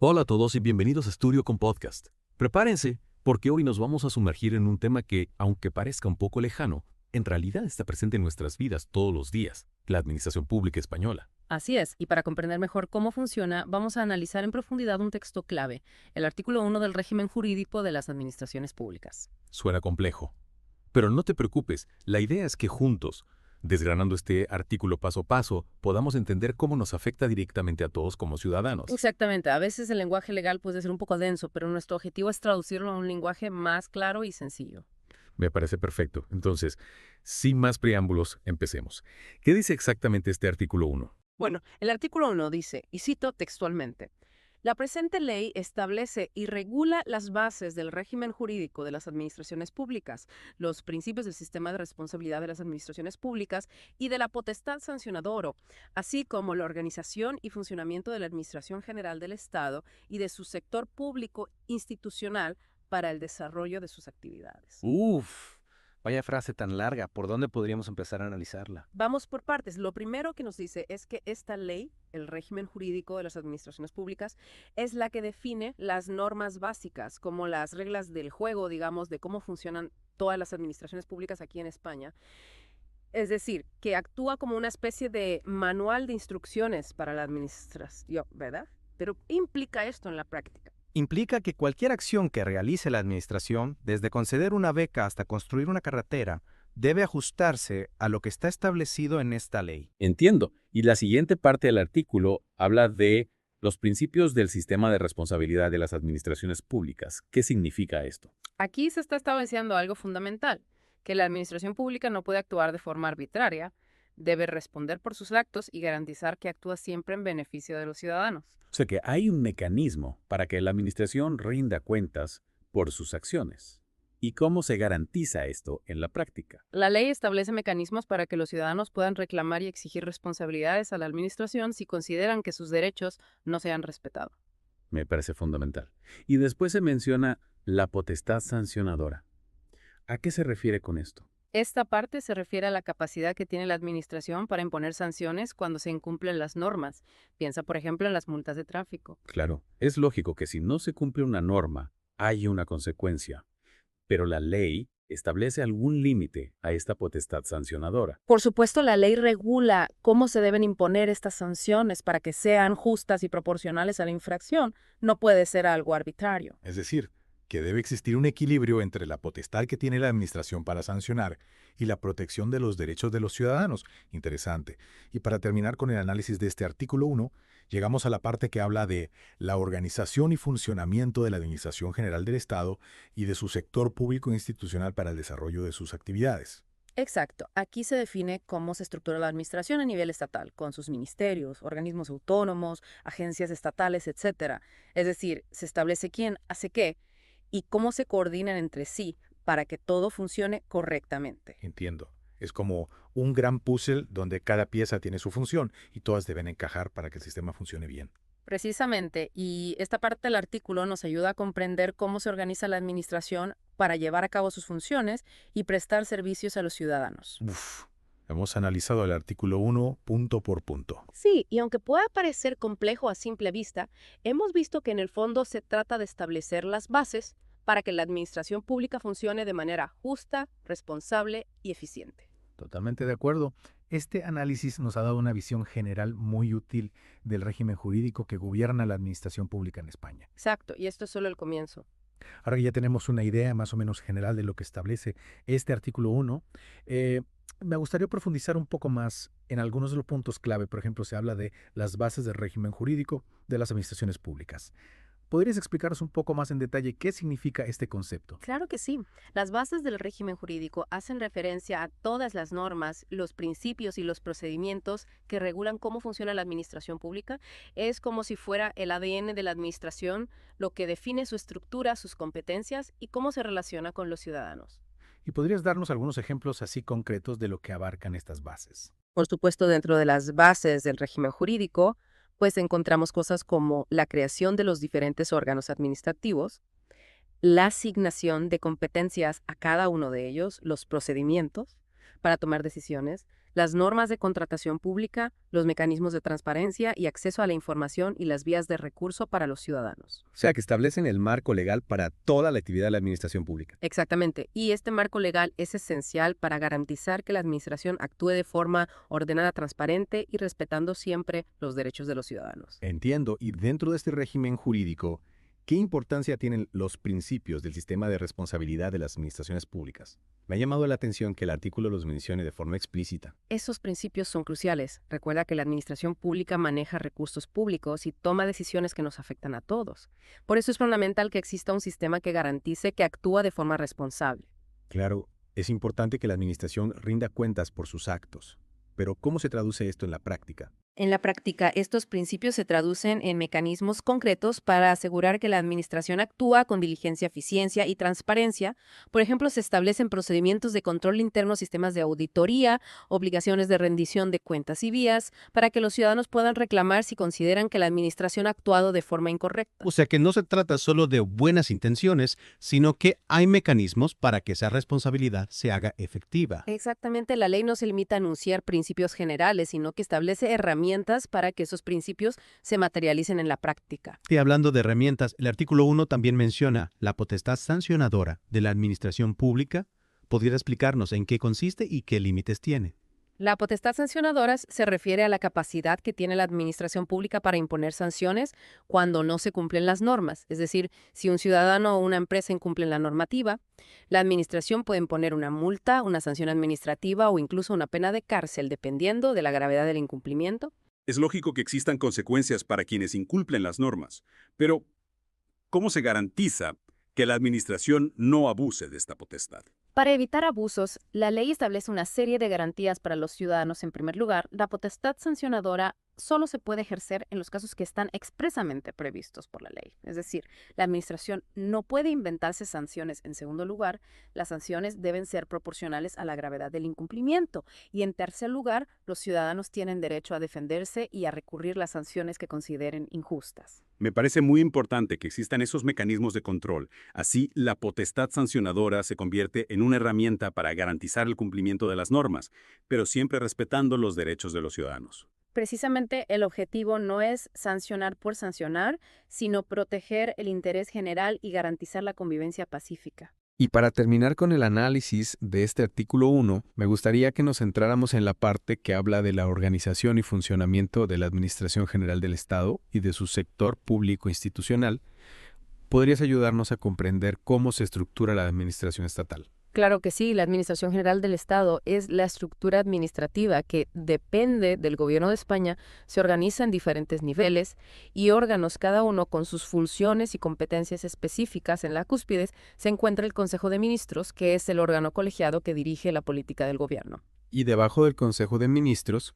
Hola a todos y bienvenidos a Estudio con Podcast. Prepárense, porque hoy nos vamos a sumergir en un tema que, aunque parezca un poco lejano, en realidad está presente en nuestras vidas todos los días, la administración pública española. Así es, y para comprender mejor cómo funciona, vamos a analizar en profundidad un texto clave, el artículo 1 del régimen jurídico de las administraciones públicas. Suena complejo, pero no te preocupes, la idea es que juntos, desgranando este artículo paso a paso, podamos entender cómo nos afecta directamente a todos como ciudadanos. Exactamente, a veces el lenguaje legal puede ser un poco denso, pero nuestro objetivo es traducirlo a un lenguaje más claro y sencillo. Me parece perfecto. Entonces, sin más preámbulos, empecemos. ¿Qué dice exactamente este artículo 1? Bueno, el artículo 1 dice, y cito textualmente, la presente ley establece y regula las bases del régimen jurídico de las administraciones públicas, los principios del sistema de responsabilidad de las administraciones públicas y de la potestad sancionadora, así como la organización y funcionamiento de la Administración General del Estado y de su sector público institucional para el desarrollo de sus actividades. Uf, vaya frase tan larga. ¿Por dónde podríamos empezar a analizarla? Vamos por partes. Lo primero que nos dice es que esta ley, el régimen jurídico de las administraciones públicas, es la que define las normas básicas, como las reglas del juego, digamos, de cómo funcionan todas las administraciones públicas aquí en España. Es decir, que actúa como una especie de manual de instrucciones para la administración, ¿verdad? Pero ¿qué implica esto en la práctica? Implica que cualquier acción que realice la administración, desde conceder una beca hasta construir una carretera, debe ajustarse a lo que está establecido en esta ley. Entiendo. Y la siguiente parte del artículo habla de los principios del sistema de responsabilidad de las administraciones públicas. ¿Qué significa esto? Aquí se está estableciendo algo fundamental, que la administración pública no puede actuar de forma arbitraria, debe responder por sus actos y garantizar que actúa siempre en beneficio de los ciudadanos. O sea que hay un mecanismo para que la administración rinda cuentas por sus acciones. ¿Y cómo se garantiza esto en la práctica? La ley establece mecanismos para que los ciudadanos puedan reclamar y exigir responsabilidades a la administración si consideran que sus derechos no se han respetado. Me parece fundamental. Y después se menciona la potestad sancionadora. ¿A qué se refiere con esto? Esta parte se refiere a la capacidad que tiene la administración para imponer sanciones cuando se incumplen las normas. Piensa, por ejemplo, en las multas de tráfico. Claro, es lógico que si no se cumple una norma, hay una consecuencia. Pero la ley establece algún límite a esta potestad sancionadora. Por supuesto, la ley regula cómo se deben imponer estas sanciones para que sean justas y proporcionales a la infracción. No puede ser algo arbitrario. Es decir, que debe existir un equilibrio entre la potestad que tiene la administración para sancionar y la protección de los derechos de los ciudadanos. Interesante. Y para terminar con el análisis de este artículo 1, llegamos a la parte que habla de la organización y funcionamiento de la Administración General del Estado y de su sector público institucional para el desarrollo de sus actividades. Exacto. Aquí se define cómo se estructura la administración a nivel estatal, con sus ministerios, organismos autónomos, agencias estatales, etcétera. Es decir, se establece quién hace qué y cómo se coordinan entre sí para que todo funcione correctamente. Entiendo. Es como un gran puzzle donde cada pieza tiene su función y todas deben encajar para que el sistema funcione bien. Precisamente, y esta parte del artículo nos ayuda a comprender cómo se organiza la administración para llevar a cabo sus funciones y prestar servicios a los ciudadanos. Uf, hemos analizado el artículo 1 punto por punto. Sí, y aunque pueda parecer complejo a simple vista, hemos visto que en el fondo se trata de establecer las bases para que la administración pública funcione de manera justa, responsable y eficiente. Totalmente de acuerdo. Este análisis nos ha dado una visión general muy útil del régimen jurídico que gobierna la administración pública en España. Exacto, y esto es solo el comienzo. Ahora que ya tenemos una idea más o menos general de lo que establece este artículo 1, me gustaría profundizar un poco más en algunos de los puntos clave. Por ejemplo, se habla de las bases del régimen jurídico de las administraciones públicas. ¿Podrías explicarnos un poco más en detalle qué significa este concepto? Claro que sí. Las bases del régimen jurídico hacen referencia a todas las normas, los principios y los procedimientos que regulan cómo funciona la administración pública. Es como si fuera el ADN de la administración, lo que define su estructura, sus competencias y cómo se relaciona con los ciudadanos. ¿Y podrías darnos algunos ejemplos así concretos de lo que abarcan estas bases? Por supuesto, dentro de las bases del régimen jurídico, pues encontramos cosas como la creación de los diferentes órganos administrativos, la asignación de competencias a cada uno de ellos, los procedimientos para tomar decisiones, las normas de contratación pública, los mecanismos de transparencia y acceso a la información y las vías de recurso para los ciudadanos. O sea, que establecen el marco legal para toda la actividad de la administración pública. Exactamente. Y este marco legal es esencial para garantizar que la administración actúe de forma ordenada, transparente y respetando siempre los derechos de los ciudadanos. Entiendo. Y dentro de este régimen jurídico, ¿qué importancia tienen los principios del sistema de responsabilidad de las administraciones públicas? Me ha llamado la atención que el artículo los mencione de forma explícita. Esos principios son cruciales. Recuerda que la administración pública maneja recursos públicos y toma decisiones que nos afectan a todos. Por eso es fundamental que exista un sistema que garantice que actúa de forma responsable. Claro, es importante que la administración rinda cuentas por sus actos. Pero ¿cómo se traduce esto en la práctica? En la práctica, estos principios se traducen en mecanismos concretos para asegurar que la administración actúa con diligencia, eficiencia y transparencia. Por ejemplo, se establecen procedimientos de control interno, sistemas de auditoría, obligaciones de rendición de cuentas y vías, para que los ciudadanos puedan reclamar si consideran que la administración ha actuado de forma incorrecta. O sea que no se trata solo de buenas intenciones, sino que hay mecanismos para que esa responsabilidad se haga efectiva. Exactamente, la ley no se limita a anunciar principios generales, sino que establece herramientas para que esos principios se materialicen en la práctica. Y hablando de herramientas, el artículo 1 también menciona la potestad sancionadora de la administración pública. ¿Podría explicarnos en qué consiste y qué límites tiene? La potestad sancionadora se refiere a la capacidad que tiene la administración pública para imponer sanciones cuando no se cumplen las normas. Es decir, si un ciudadano o una empresa incumplen la normativa, la administración puede imponer una multa, una sanción administrativa o incluso una pena de cárcel, dependiendo de la gravedad del incumplimiento. Es lógico que existan consecuencias para quienes incumplen las normas, pero ¿cómo se garantiza que la administración no abuse de esta potestad? Para evitar abusos, la ley establece una serie de garantías para los ciudadanos. En primer lugar, la potestad sancionadora solo se puede ejercer en los casos que están expresamente previstos por la ley. Es decir, la administración no puede inventarse sanciones. En segundo lugar, las sanciones deben ser proporcionales a la gravedad del incumplimiento. Y en tercer lugar, los ciudadanos tienen derecho a defenderse y a recurrir las sanciones que consideren injustas. Me parece muy importante que existan esos mecanismos de control. Así, la potestad sancionadora se convierte en una herramienta para garantizar el cumplimiento de las normas, pero siempre respetando los derechos de los ciudadanos. Precisamente el objetivo no es sancionar por sancionar, sino proteger el interés general y garantizar la convivencia pacífica. Y para terminar con el análisis de este artículo 1, me gustaría que nos centráramos en la parte que habla de la organización y funcionamiento de la Administración General del Estado y de su sector público institucional. ¿Podrías ayudarnos a comprender cómo se estructura la administración estatal? Claro que sí, la Administración General del Estado es la estructura administrativa que depende del Gobierno de España, se organiza en diferentes niveles y órganos, cada uno con sus funciones y competencias específicas. En la cúspide se encuentra el Consejo de Ministros, que es el órgano colegiado que dirige la política del gobierno. Y debajo del Consejo de Ministros,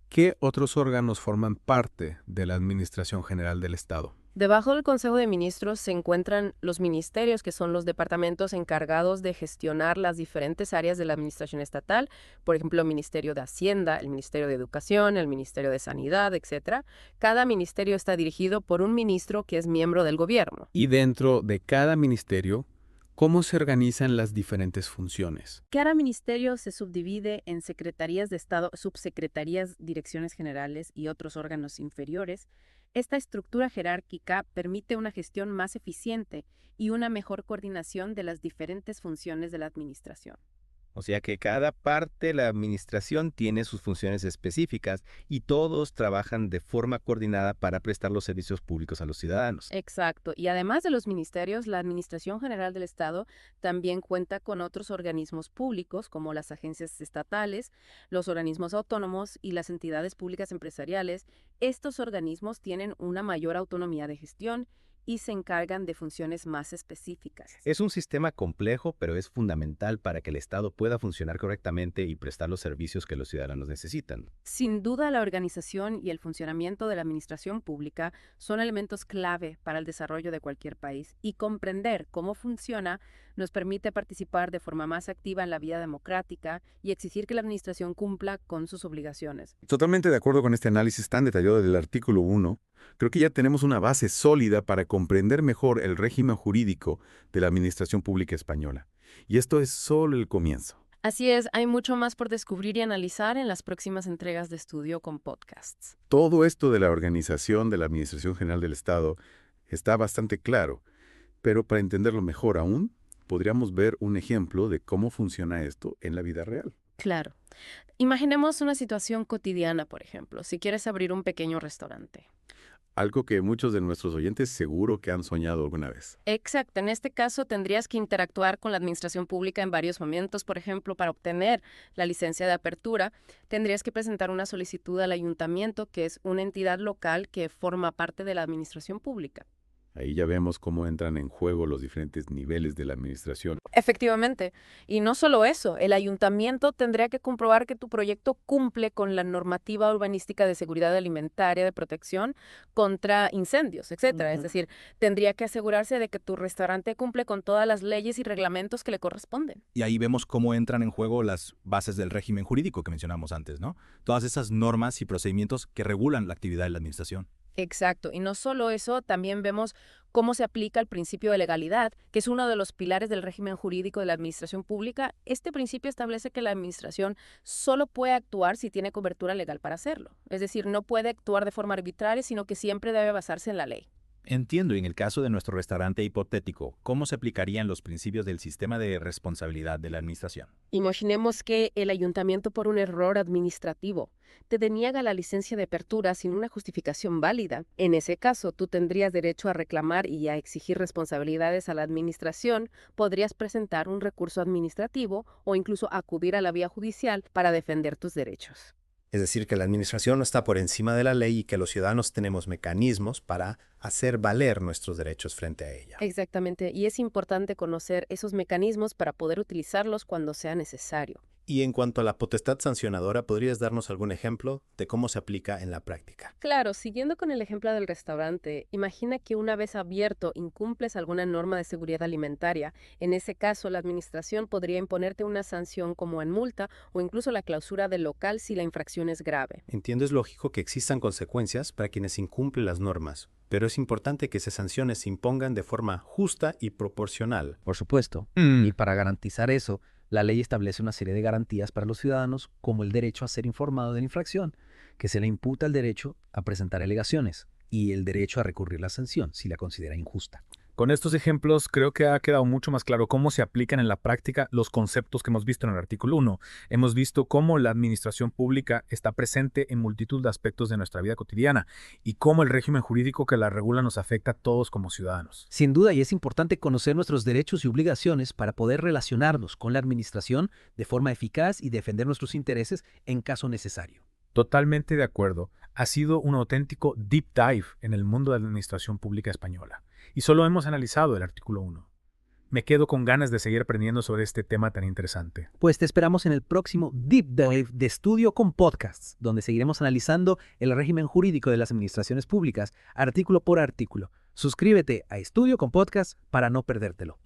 ¿qué otros órganos forman parte de la Administración General del Estado? Debajo del Consejo de Ministros se encuentran los ministerios, que son los departamentos encargados de gestionar las diferentes áreas de la administración estatal, por ejemplo, el Ministerio de Hacienda, el Ministerio de Educación, el Ministerio de Sanidad, etc. Cada ministerio está dirigido por un ministro que es miembro del gobierno. Y dentro de cada ministerio, ¿cómo se organizan las diferentes funciones? Cada ministerio se subdivide en secretarías de Estado, subsecretarías, direcciones generales y otros órganos inferiores. Esta estructura jerárquica permite una gestión más eficiente y una mejor coordinación de las diferentes funciones de la administración. O sea que cada parte de la administración tiene sus funciones específicas y todos trabajan de forma coordinada para prestar los servicios públicos a los ciudadanos. Exacto. Y además de los ministerios, la Administración General del Estado también cuenta con otros organismos públicos, como las agencias estatales, los organismos autónomos y las entidades públicas empresariales. Estos organismos tienen una mayor autonomía de gestión y se encargan de funciones más específicas. Es un sistema complejo, pero es fundamental para que el Estado pueda funcionar correctamente y prestar los servicios que los ciudadanos necesitan. Sin duda, la organización y el funcionamiento de la administración pública son elementos clave para el desarrollo de cualquier país, y comprender cómo funciona nos permite participar de forma más activa en la vida democrática y exigir que la administración cumpla con sus obligaciones. Totalmente de acuerdo con este análisis tan detallado del artículo 1. Creo que ya tenemos una base sólida para comprender mejor el régimen jurídico de la administración pública española. Y esto es solo el comienzo. Así es, hay mucho más por descubrir y analizar en las próximas entregas de Estudio con Podcasts. Todo esto de la organización de la Administración General del Estado está bastante claro, pero para entenderlo mejor aún, podríamos ver un ejemplo de cómo funciona esto en la vida real. Claro. Imaginemos una situación cotidiana, por ejemplo, si quieres abrir un pequeño restaurante. Algo que muchos de nuestros oyentes seguro que han soñado alguna vez. Exacto. En este caso, tendrías que interactuar con la administración pública en varios momentos. Por ejemplo, para obtener la licencia de apertura, tendrías que presentar una solicitud al ayuntamiento, que es una entidad local que forma parte de la administración pública. Ahí ya vemos cómo entran en juego los diferentes niveles de la administración. Efectivamente. Y no solo eso, el ayuntamiento tendría que comprobar que tu proyecto cumple con la normativa urbanística de seguridad alimentaria, de protección contra incendios, etcétera. Es decir, tendría que asegurarse de que tu restaurante cumple con todas las leyes y reglamentos que le corresponden. Y ahí vemos cómo entran en juego las bases del régimen jurídico que mencionamos antes, ¿no? Todas esas normas y procedimientos que regulan la actividad de la administración. Exacto. Y no solo eso, también vemos cómo se aplica el principio de legalidad, que es uno de los pilares del régimen jurídico de la administración pública. Este principio establece que la administración solo puede actuar si tiene cobertura legal para hacerlo. Es decir, no puede actuar de forma arbitraria, sino que siempre debe basarse en la ley. Entiendo, y en el caso de nuestro restaurante hipotético, ¿cómo se aplicarían los principios del sistema de responsabilidad de la administración? Imaginemos que el ayuntamiento, por un error administrativo, te deniega la licencia de apertura sin una justificación válida. En ese caso, tú tendrías derecho a reclamar y a exigir responsabilidades a la administración, podrías presentar un recurso administrativo o incluso acudir a la vía judicial para defender tus derechos. Es decir, que la administración no está por encima de la ley y que los ciudadanos tenemos mecanismos para hacer valer nuestros derechos frente a ella. Exactamente, y es importante conocer esos mecanismos para poder utilizarlos cuando sea necesario. Y en cuanto a la potestad sancionadora, ¿podrías darnos algún ejemplo de cómo se aplica en la práctica? Claro, siguiendo con el ejemplo del restaurante, imagina que una vez abierto incumples alguna norma de seguridad alimentaria. En ese caso, la administración podría imponerte una sanción como en multa o incluso la clausura del local si la infracción es grave. Entiendo, es lógico que existan consecuencias para quienes incumplen las normas, pero es importante que esas sanciones se impongan de forma justa y proporcional. Por supuesto. Y para garantizar eso, la ley establece una serie de garantías para los ciudadanos, como el derecho a ser informado de la infracción, que se le imputa el derecho a presentar alegaciones y el derecho a recurrir la sanción si la considera injusta. Con estos ejemplos creo que ha quedado mucho más claro cómo se aplican en la práctica los conceptos que hemos visto en el artículo 1. Hemos visto cómo la administración pública está presente en multitud de aspectos de nuestra vida cotidiana y cómo el régimen jurídico que la regula nos afecta a todos como ciudadanos. Sin duda, y es importante conocer nuestros derechos y obligaciones para poder relacionarnos con la administración de forma eficaz y defender nuestros intereses en caso necesario. Totalmente de acuerdo. Ha sido un auténtico deep dive en el mundo de la administración pública española. Y solo hemos analizado el artículo 1. Me quedo con ganas de seguir aprendiendo sobre este tema tan interesante. Pues te esperamos en el próximo Deep Dive de Estudio con Podcasts, donde seguiremos analizando el régimen jurídico de las administraciones públicas, artículo por artículo. Suscríbete a Estudio con Podcasts para no perdértelo.